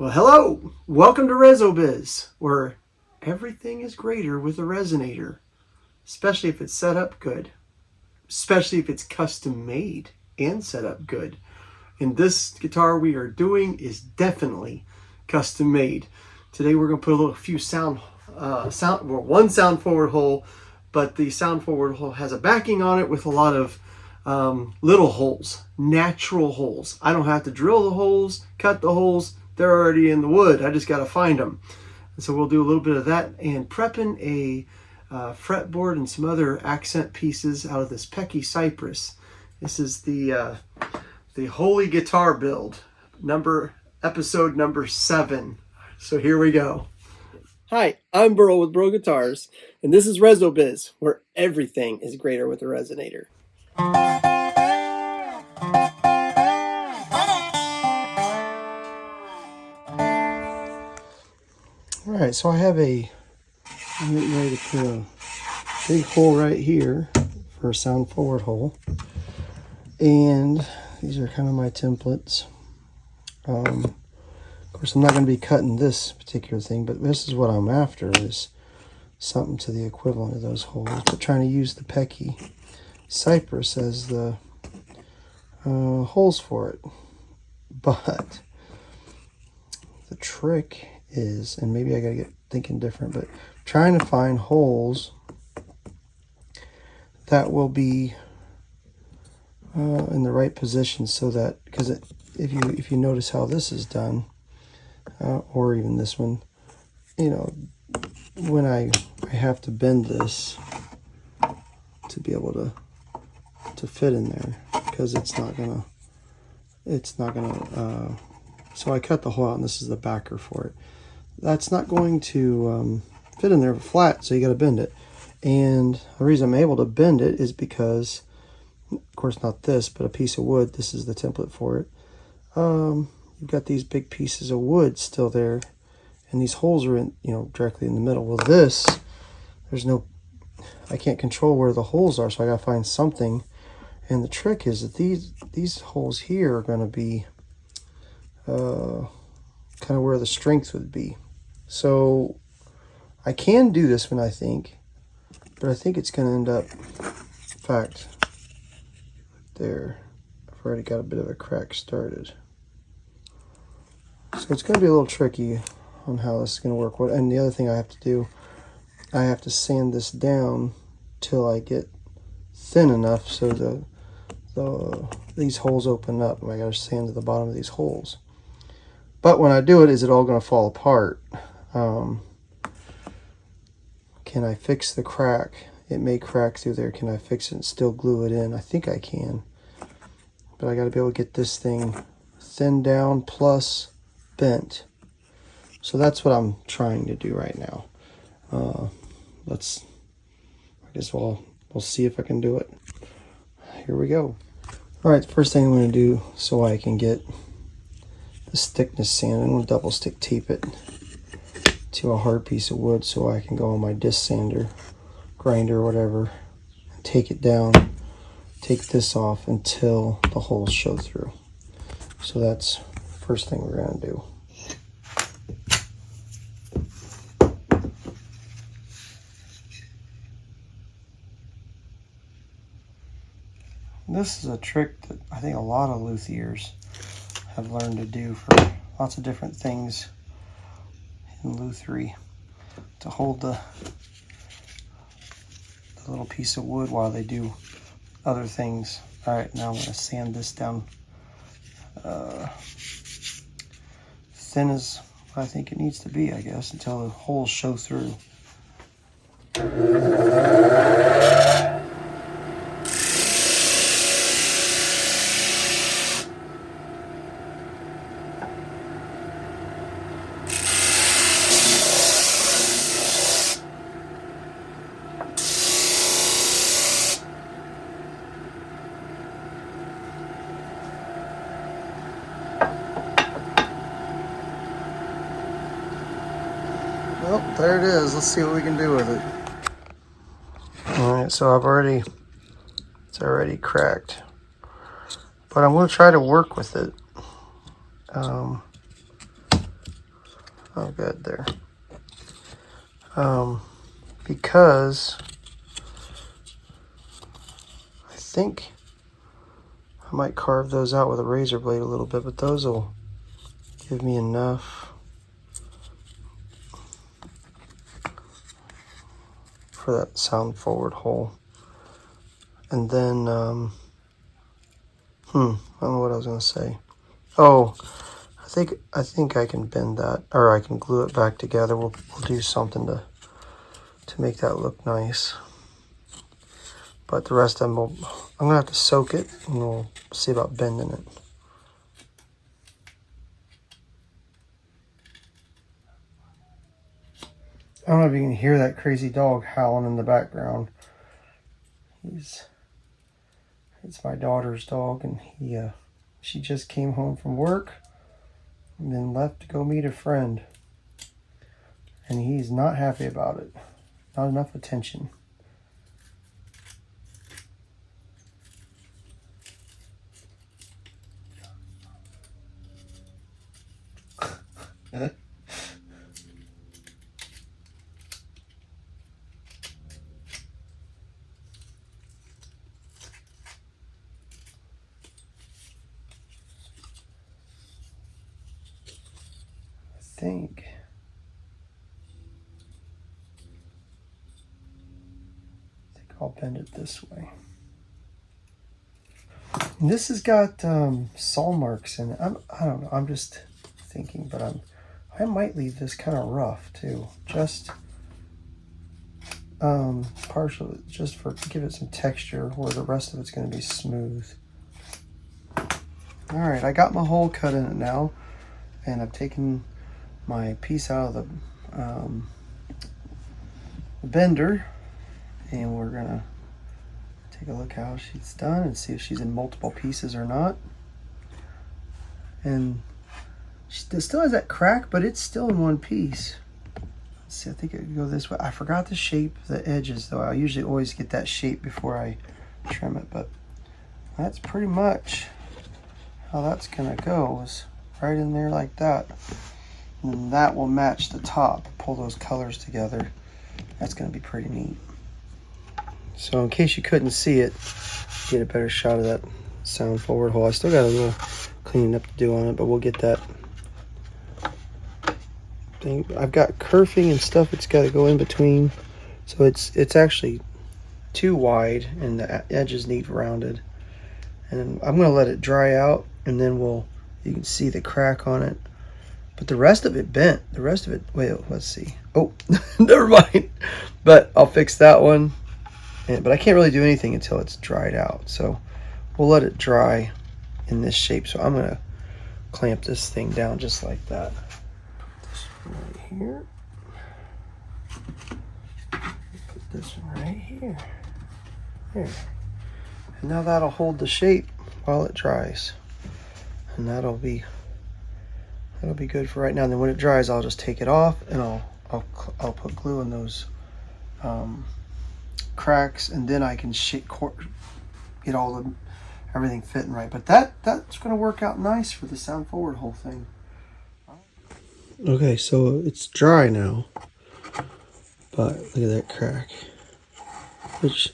Well, hello! Welcome to Reso Biz, where everything is greater with a resonator, especially if it's set up good, especially if it's custom made and set up good. And this guitar we are doing is definitely custom made. Today we're going to put one sound forward hole, but the sound forward hole has a backing on it with a lot of little holes, natural holes. I don't have to drill the holes, cut the holes. They're already in the wood. I just got to find them. And so we'll do a little bit of that and prepping a fretboard and some other accent pieces out of this Pecky cypress. This is the Holy Guitar Build, episode number 7. So here we go. Hi, I'm Byrl with Byrl Guitars, and this is Reso Biz, where everything is greater with a resonator. Alright, so I'm getting ready to put a big hole right here for a sound forward hole. And these are kind of my templates. Of course, I'm not going to be cutting this particular thing, but this is what I'm after, is something to the equivalent of those holes. But trying to use the Pecky cypress as the holes for it. But the trick is, and maybe I gotta get thinking different, but trying to find holes that will be in the right position, so that, because if you notice how this is done, or even this one, you know, when I have to bend this to be able to fit in there, because it's not gonna so I cut the hole out, and this is the backer for it. That's not going to fit in there flat, so you got to bend it. And the reason I'm able to bend it is because, of course, not this, but a piece of wood. This is the template for it. You've got these big pieces of wood still there, and these holes are in, directly in the middle. Well, I can't control where the holes are, so I got to find something. And the trick is that these holes here are going to be kind of where the strength would be. So I can do this one, I think, but I think it's going to end up, in fact, there, I've already got a bit of a crack started. So it's going to be a little tricky on how this is going to work. And the other thing I have to do, I have to sand this down till I get thin enough so these holes open up, and I got to sand to the bottom of these holes. But when I do it, is it all going to fall apart? Can I fix the crack? It may crack through there. Can I fix it and still glue it in? I think I can. But I got to be able to get this thing thinned down plus bent. So that's what I'm trying to do right now. I guess we'll see if I can do it. Here we go. All right, the first thing I'm going to do, so I can get this thickness sand, I'm going to double stick tape it to a hard piece of wood so I can go on my disc sander, grinder, or whatever, and take it down, take this off until the holes show through. So that's the first thing we're going to do. This is a trick that I think a lot of luthiers have learned to do for lots of different things in lutherie, to hold the little piece of wood while they do other things. All right, now I'm going to sand this down thin as I think it needs to be, I guess, until the holes show through. Well, there it is. Let's see what we can do with it. All right, so it's already cracked, but I'm going to try to work with it. Oh, good there. Because I think I might carve those out with a razor blade a little bit, but those will give me enough for that sound forward hole. And then, I don't know what I was going to say. Oh, I think I can bend that, or I can glue it back together. We'll do something to make that look nice. But the rest of them, I'm going to have to soak it, and we'll see about bending it. I don't know if you can hear that crazy dog howling in the background. It's my daughter's dog, and she just came home from work and then left to go meet a friend. And he's not happy about it. Not enough attention. I think I'll bend it this way. And this has got saw marks in it. I don't know. I'm just thinking, but I might leave this kind of rough too. Just partially, just for give it some texture, where the rest of it's going to be smooth. All right, I got my hole cut in it now, and I've taken my piece out of the bender, and we're gonna take a look how she's done and see if she's in multiple pieces or not. And she still has that crack, but it's still in one piece. Let's see, I think it could go this way. I forgot to shape the edges though. I usually always get that shape before I trim it, but that's pretty much how that's gonna go, is right in there like that. And then that will match the top. Pull those colors together. That's gonna be pretty neat. So in case you couldn't see it, get a better shot of that sound forward hole. I still got a little cleaning up to do on it, but we'll get that thing. I've got kerfing and stuff it's got to go in between, so it's actually too wide and the edges need rounded. And I'm going to let it dry out, and then you can see the crack on it. But the rest of it bent. The rest of it, wait, let's see. Oh, never mind. But I'll fix that one. But I can't really do anything until it's dried out. So we'll let it dry in this shape. So I'm going to clamp this thing down just like that. Put this one right here. Put this one right here. There. And now that'll hold the shape while it dries. And that'll be good for right now. And then when it dries, I'll just take it off, and I'll put glue in those cracks, and then I can get everything fitting right. But that's going to work out nice for the sound forward whole thing. Okay, so it's dry now, but look at that crack, which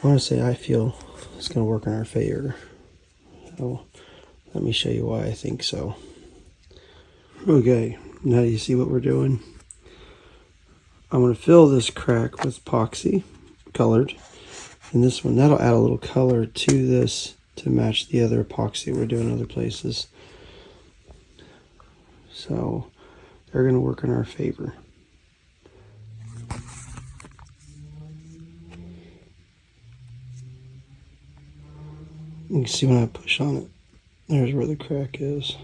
I want to say I feel it's going to work in our favor. So let me show you why I think so. Okay, now you see what we're doing. I'm going to fill this crack with epoxy, colored. And this one, that'll add a little color to this to match the other epoxy we're doing other places. So they're going to work in our favor. You can see when I push on it, there's where the crack is.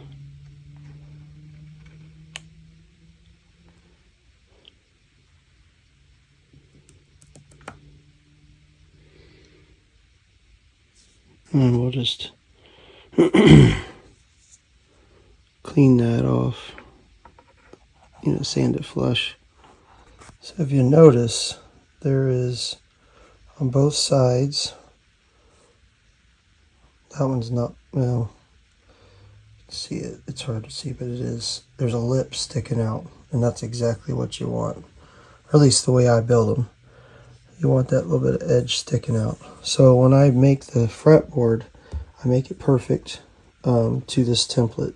And we'll just clean that off, sand it flush. So if you notice, there is on both sides, that one's not, well, See it, it's hard to see, but it is. There's a lip sticking out, and that's exactly what you want. Or at least the way I build them. You want that little bit of edge sticking out. So when I make the fretboard, I make it perfect to this template.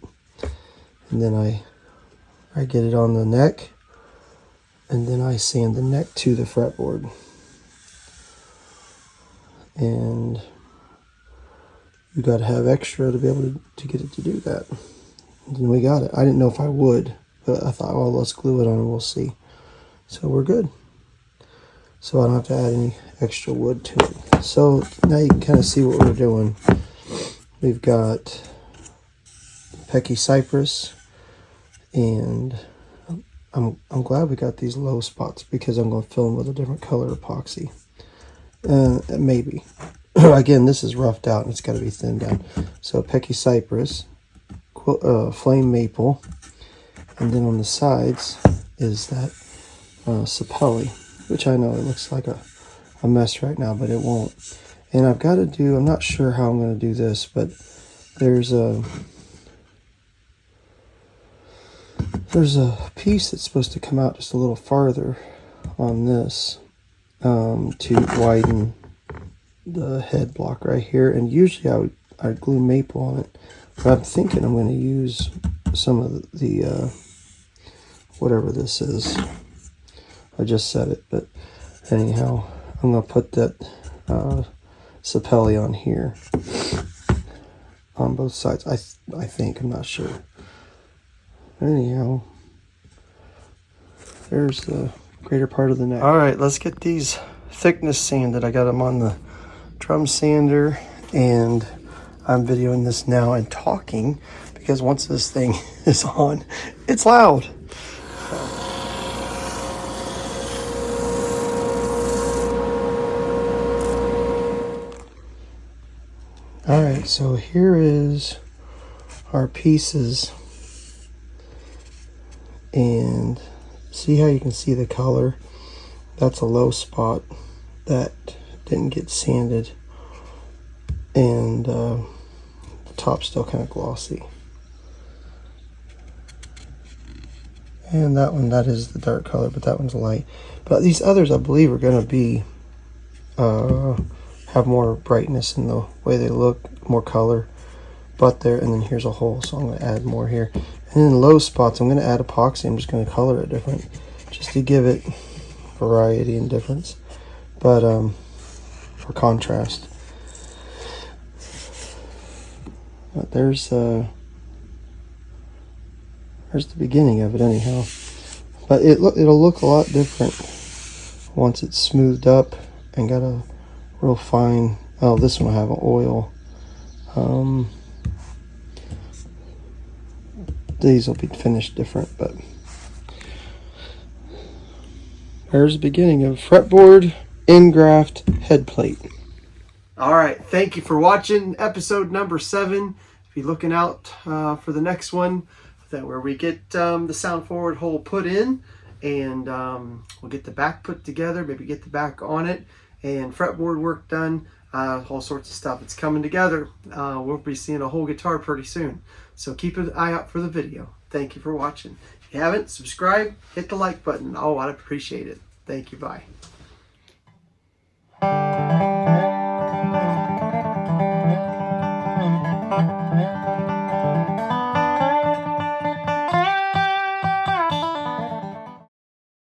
And then I get it on the neck, and then I sand the neck to the fretboard. And you got to have extra to be able to get it to do that. And we got it. I didn't know if I would, but I thought, well, let's glue it on and we'll see. So we're good. So I don't have to add any extra wood to it. So now you can kind of see what we're doing. We've got Pecky Cypress, and I'm glad we got these low spots because I'm going to fill them with a different color epoxy. Maybe. Again, this is roughed out and it's got to be thinned down. So Pecky Cypress, Flame Maple, and then on the sides is that Sapelli, which I know it looks like a mess right now, but it won't. And I've got to do, I'm not sure how I'm going to do this, but there's a piece that's supposed to come out just a little farther on this to widen the head block right here. And usually I'd glue maple on it, but I'm thinking I'm going to use some of the whatever this is. I just said it, but anyhow, I'm going to put that Sapelli on here on both sides. I think, I'm not sure. Anyhow, there's the greater part of the neck. All right, let's get these thickness sanded. I got them on the drum sander, and I'm videoing this now and talking because once this thing is on, it's loud. All right, so here is our pieces, and see how you can see the color? That's a low spot that didn't get sanded, and the top's still kind of glossy. And that one, that is the dark color, but that one's light. But these others, I believe, are going to be have more brightness in the way they look, more color. But there, and then here's a hole, so I'm going to add more here. And in low spots, I'm going to add epoxy. I'm just going to color it different, just to give it variety and difference, but for contrast. But there's the beginning of it, anyhow. But it'll look a lot different once it's smoothed up and got a real fine. Oh, this one will have an oil. These will be finished different, but there's the beginning of fretboard engraft head plate. All right, thank you for watching episode number 7. Be looking out for the next one, where we get the sound forward hole put in, and we'll get the back put together, maybe get the back on it, and fretboard work done, all sorts of stuff. It's coming together. We'll be seeing a whole guitar pretty soon. So keep an eye out for the video. Thank you for watching. If you haven't, subscribe, hit the like button. Oh, I'd appreciate it. Thank you. Bye.